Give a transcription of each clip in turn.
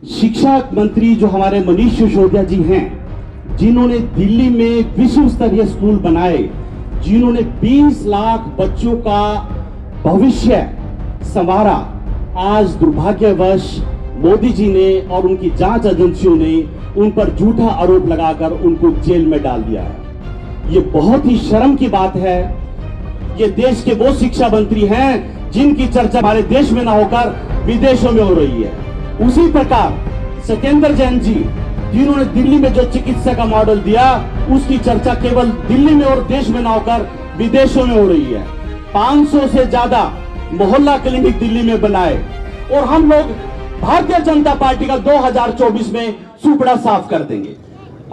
शिक्षा मंत्री जो हमारे मनीष सिसोदिया जी हैं, जिन्होंने दिल्ली में विश्व स्तरीय स्कूल बनाए, जिन्होंने 20 लाख बच्चों का भविष्य संवारा, आज दुर्भाग्यवश मोदी जी ने और उनकी जांच एजेंसियों ने उन पर झूठा आरोप लगाकर उनको जेल में डाल दिया है। ये बहुत ही शर्म की बात है। ये देश के वो शिक्षा मंत्री हैं जिनकी चर्चा हमारे देश में ना होकर विदेशों में हो रही है। उसी प्रकार सत्येंद्र जैन जी, जिन्होंने दिल्ली में जो चिकित्सा का मॉडल दिया, उसकी चर्चा केवल दिल्ली में और देश में ना होकर विदेशों में हो रही है। 500 से ज्यादा मोहल्ला क्लिनिक दिल्ली में बनाए और हम लोग भारतीय जनता पार्टी का 2024 में सुपड़ा साफ कर देंगे।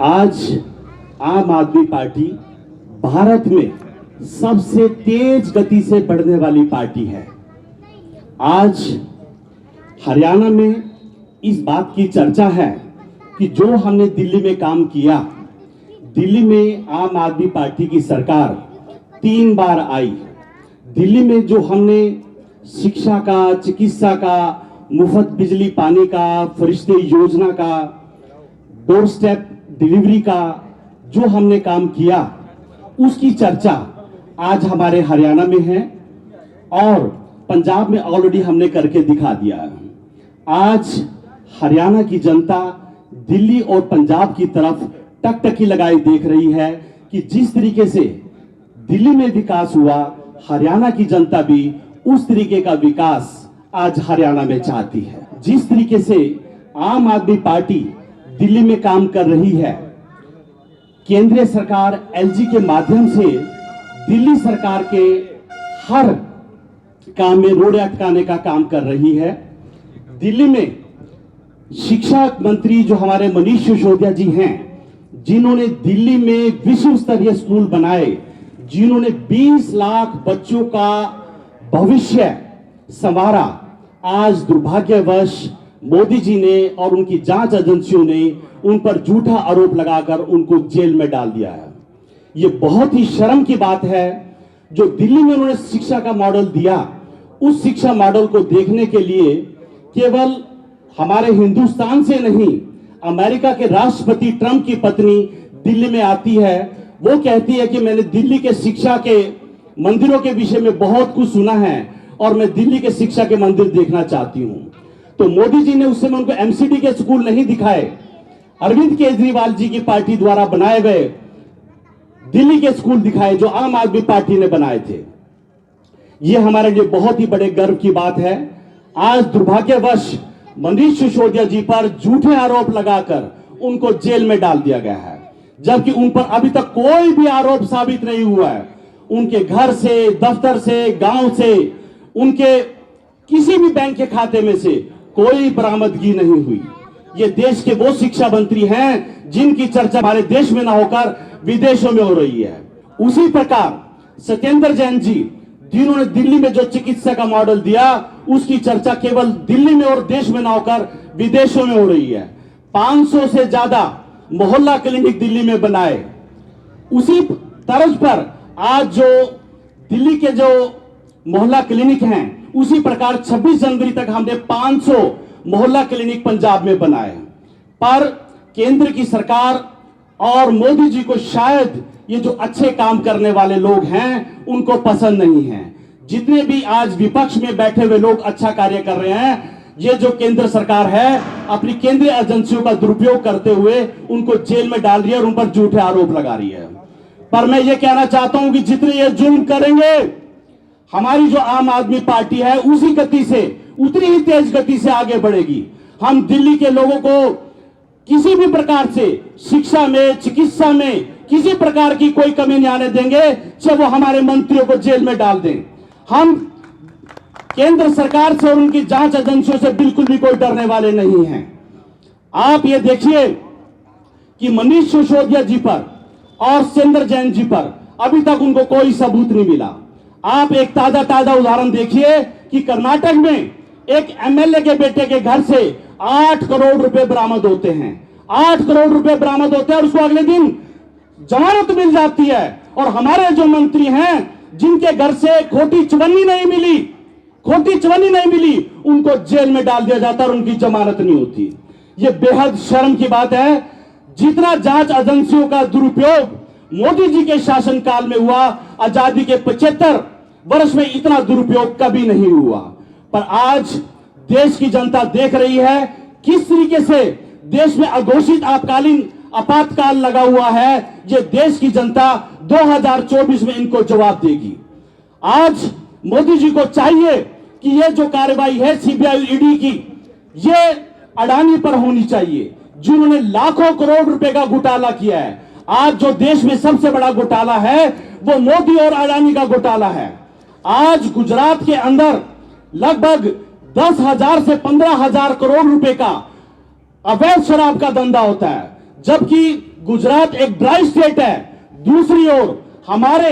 आज आम आदमी पार्टी भारत में सबसे तेज गति से बढ़ने वाली पार्टी है। आज हरियाणा में इस बात की चर्चा है कि जो हमने दिल्ली में काम किया, दिल्ली में आम आदमी पार्टी की सरकार 3 बार आई। दिल्ली में जो हमने शिक्षा का, चिकित्सा का, मुफ्त बिजली पानी का, फरिश्ते योजना का, डोर स्टेप डिलीवरी का जो हमने काम किया, उसकी चर्चा आज हमारे हरियाणा में है और पंजाब में ऑलरेडी हमने करके दिखा दिया है। आज हरियाणा की जनता दिल्ली और पंजाब की तरफ टकटकी लगाई देख रही है कि जिस तरीके से दिल्ली में विकास हुआ, हरियाणा की जनता भी उस तरीके का विकास आज हरियाणा में चाहती है। जिस तरीके से आम आदमी पार्टी दिल्ली में काम कर रही है, केंद्रीय सरकार एलजी के माध्यम से दिल्ली सरकार के हर काम में रोड़े अटकाने का काम कर रही है। दिल्ली में शिक्षा मंत्री जो हमारे मनीष सिसोदिया जी हैं, जिन्होंने दिल्ली में विश्व स्तरीय स्कूल बनाए, जिन्होंने 20 लाख बच्चों का भविष्य संवारा, आज दुर्भाग्यवश मोदी जी ने और उनकी जांच एजेंसियों ने उन पर झूठा आरोप लगाकर उनको जेल में डाल दिया है। ये बहुत ही शर्म की बात है। जो दिल्ली में उन्होंने शिक्षा का मॉडल दिया, उस शिक्षा मॉडल को देखने के लिए केवल हमारे हिंदुस्तान से नहीं, अमेरिका के राष्ट्रपति ट्रंप की पत्नी दिल्ली में आती है। वो कहती है कि मैंने दिल्ली के शिक्षा के मंदिरों के विषय में बहुत कुछ सुना है और मैं दिल्ली के शिक्षा के मंदिर देखना चाहती हूं। तो मोदी जी ने उस समय उनको एमसीडी के स्कूल नहीं दिखाए, अरविंद केजरीवाल जी की पार्टी द्वारा बनाए गए दिल्ली के स्कूल दिखाए जो आम आदमी पार्टी ने बनाए थे। यह हमारे लिए बहुत ही बड़े गर्व की बात है। आज दुर्भाग्यवश मनीष सिसोदिया जी पर झूठे आरोप लगाकर उनको जेल में डाल दिया गया है, जबकि उन पर अभी तक कोई भी आरोप साबित नहीं हुआ है। उनके घर से, दफ्तर से, गांव से, उनके किसी भी बैंक के खाते में से कोई बरामदगी नहीं हुई। ये देश के वो शिक्षा मंत्री हैं जिनकी चर्चा हमारे देश में ना होकर विदेशों में हो रही है। उसी प्रकार सत्येंद्र जैन जी, जिन्होंने दिल्ली में जो चिकित्सा का मॉडल दिया, उसकी चर्चा केवल दिल्ली में और देश में ना होकर विदेशों में हो रही है। 500 से ज्यादा मोहल्ला क्लिनिक दिल्ली में बनाए। उसी तर्ज पर आज जो दिल्ली के जो मोहल्ला क्लिनिक हैं, उसी प्रकार 26 जनवरी तक हमने 500 मोहल्ला क्लिनिक पंजाब में बनाए। पर केंद्र की सरकार और मोदी जी को शायद ये जो अच्छे काम करने वाले लोग हैं उनको पसंद नहीं है। जितने भी आज विपक्ष में बैठे हुए लोग अच्छा कार्य कर रहे हैं, ये जो केंद्र सरकार है अपनी केंद्रीय एजेंसियों का दुरुपयोग करते हुए उनको जेल में डाल रही है और उन पर झूठे आरोप लगा रही है। पर मैं ये कहना चाहता हूं कि जितने ये जुल्म करेंगे, हमारी जो आम आदमी पार्टी है उसी गति से, उतनी ही तेज गति से आगे बढ़ेगी। हम दिल्ली के लोगों को किसी भी प्रकार से शिक्षा में, चिकित्सा में किसी प्रकार की कोई कमी नहीं आने देंगे, चाहे वो हमारे मंत्रियों को जेल में डाल दें। हम केंद्र सरकार से और उनकी जांच एजेंसियों से बिल्कुल भी कोई डरने वाले नहीं हैं। आप ये देखिए कि मनीष सिसोदिया जी पर और सत्येंद्र जैन जी पर अभी तक उनको कोई सबूत नहीं मिला। आप एक ताजा उदाहरण देखिए कि कर्नाटक में एक एमएलए के बेटे के घर से 8 करोड़ रुपए बरामद होते हैं। 8 करोड़ रुपए बरामद होते हैं और उसको अगले दिन जमानत मिल जाती है। और हमारे जो मंत्री हैं जिनके घर से खोटी चवन्नी नहीं मिली, उनको जेल में डाल दिया जाता और उनकी जमानत नहीं होती। ये बेहद शर्म की बात है। जितना जांच एजेंसियों का दुरुपयोग मोदी जी के शासनकाल में हुआ, आजादी के 75 वर्ष में इतना दुरुपयोग कभी नहीं हुआ। पर आज देश की जनता देख रही है किस तरीके से देश में अघोषित आपातकाल लगा हुआ है। ये देश की जनता 2024 में इनको जवाब देगी। आज मोदी जी को चाहिए कि ये जो कार्रवाई है सीबीआई ईडी की, ये अडानी पर होनी चाहिए, जिन्होंने लाखों करोड़ रुपए का घोटाला किया है। आज जो देश में सबसे बड़ा घोटाला है वो मोदी और अडानी का घोटाला है। आज गुजरात के अंदर लगभग 10,000 से 15,000 करोड़ रुपए का अवैध शराब का धंधा होता है, जबकि गुजरात एक ड्राई स्टेट है। दूसरी ओर हमारे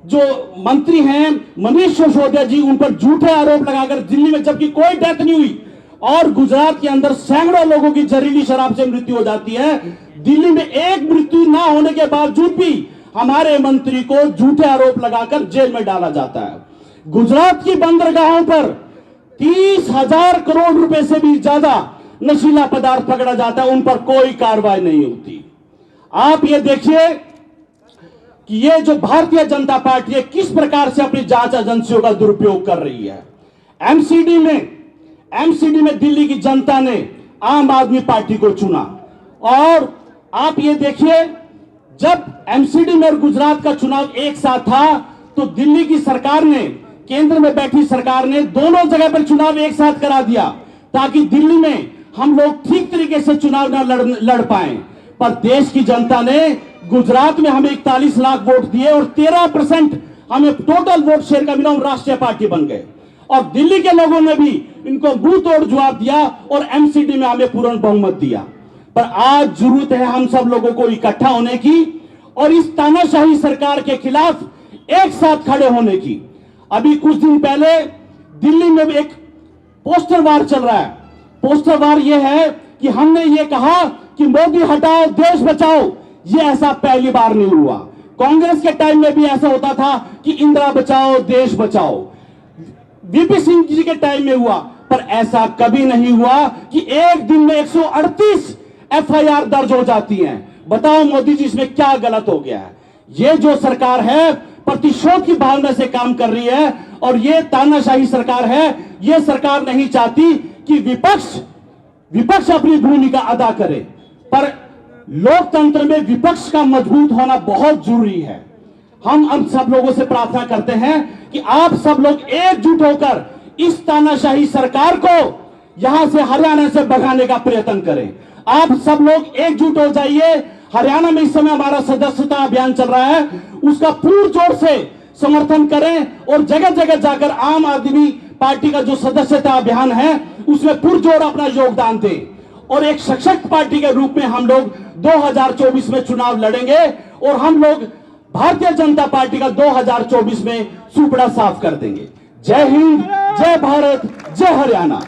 जो मंत्री हैं मनीष सिसोदिया जी, उन पर झूठे आरोप लगाकर दिल्ली में जबकि कोई डेथ नहीं हुई और गुजरात के अंदर सैकड़ों लोगों की जहरीली शराब से मृत्यु हो जाती है। दिल्ली में एक मृत्यु ना होने के बावजूद भी हमारे मंत्री को झूठे आरोप लगाकर जेल में डाला जाता है। गुजरात की बंदरगाहों पर 30,000 करोड़ रुपए से भी ज्यादा नशीला पदार्थ पकड़ा जाता है, उन पर कोई कार्रवाई नहीं होती। आप ये देखिए कि ये जो भारतीय जनता पार्टी है किस प्रकार से अपनी जांच एजेंसियों का दुरुपयोग कर रही है। एमसीडी में दिल्ली की जनता ने आम आदमी पार्टी को चुना और आप ये देखिए जब एमसीडी में और गुजरात का चुनाव एक साथ था तो दिल्ली की सरकार ने, केंद्र में बैठी सरकार ने दोनों जगह पर चुनाव एक साथ करा दिया ताकि दिल्ली में हम लोग ठीक तरीके से चुनाव ना लड़ पाए। पर देश की जनता ने गुजरात में हमें 41 लाख वोट दिए और 13% हमें टोटल वोट शेयर का मिला, हम राष्ट्रीय पार्टी बन गए। और दिल्ली के लोगों ने भी इनको मुंह तोड़ जवाब दिया और एमसीडी में हमें पूर्ण बहुमत दिया। पर आज जरूरत है हम सब लोगों को इकट्ठा होने की और इस तानाशाही सरकार के खिलाफ एक साथ खड़े होने की। अभी कुछ दिन पहले दिल्ली में भी एक पोस्टर वार चल रहा है। पोस्टर वार यह है कि हमने ये कहा कि मोदी हटाओ देश बचाओ, ये ऐसा पहली बार नहीं हुआ। कांग्रेस के टाइम में भी ऐसा होता था कि इंदिरा बचाओ देश बचाओ, वीपी सिंह जी के टाइम में हुआ, पर ऐसा कभी नहीं हुआ कि एक दिन में 138 एफआईआर दर्ज हो जाती हैं। बताओ मोदी जी इसमें क्या गलत हो गया है। ये जो सरकार है प्रतिशोध की भावना से काम कर रही है और ये तानाशाही सरकार है। ये सरकार नहीं चाहती कि विपक्ष अपनी भूमिका अदा करे, पर लोकतंत्र में विपक्ष का मजबूत होना बहुत जरूरी है। हम सब लोगों से प्रार्थना करते हैं कि आप सब लोग एकजुट होकर इस तानाशाही सरकार को यहां से हरियाणा से भगाने का प्रयत्न करें। आप सब लोग एकजुट हो जाइए। हरियाणा में इस समय हमारा सदस्यता अभियान चल रहा है, उसका पूर्ण जोर से समर्थन करें और जगह जगह जाकर आम आदमी पार्टी का जो सदस्यता अभियान है उसमें पुरजोर अपना योगदान दें और एक सशक्त पार्टी के रूप में हम लोग 2024 में चुनाव लड़ेंगे और हम लोग भारतीय जनता पार्टी का 2024 में सुपड़ा साफ कर देंगे। जय हिंद, जय भारत, जय हरियाणा।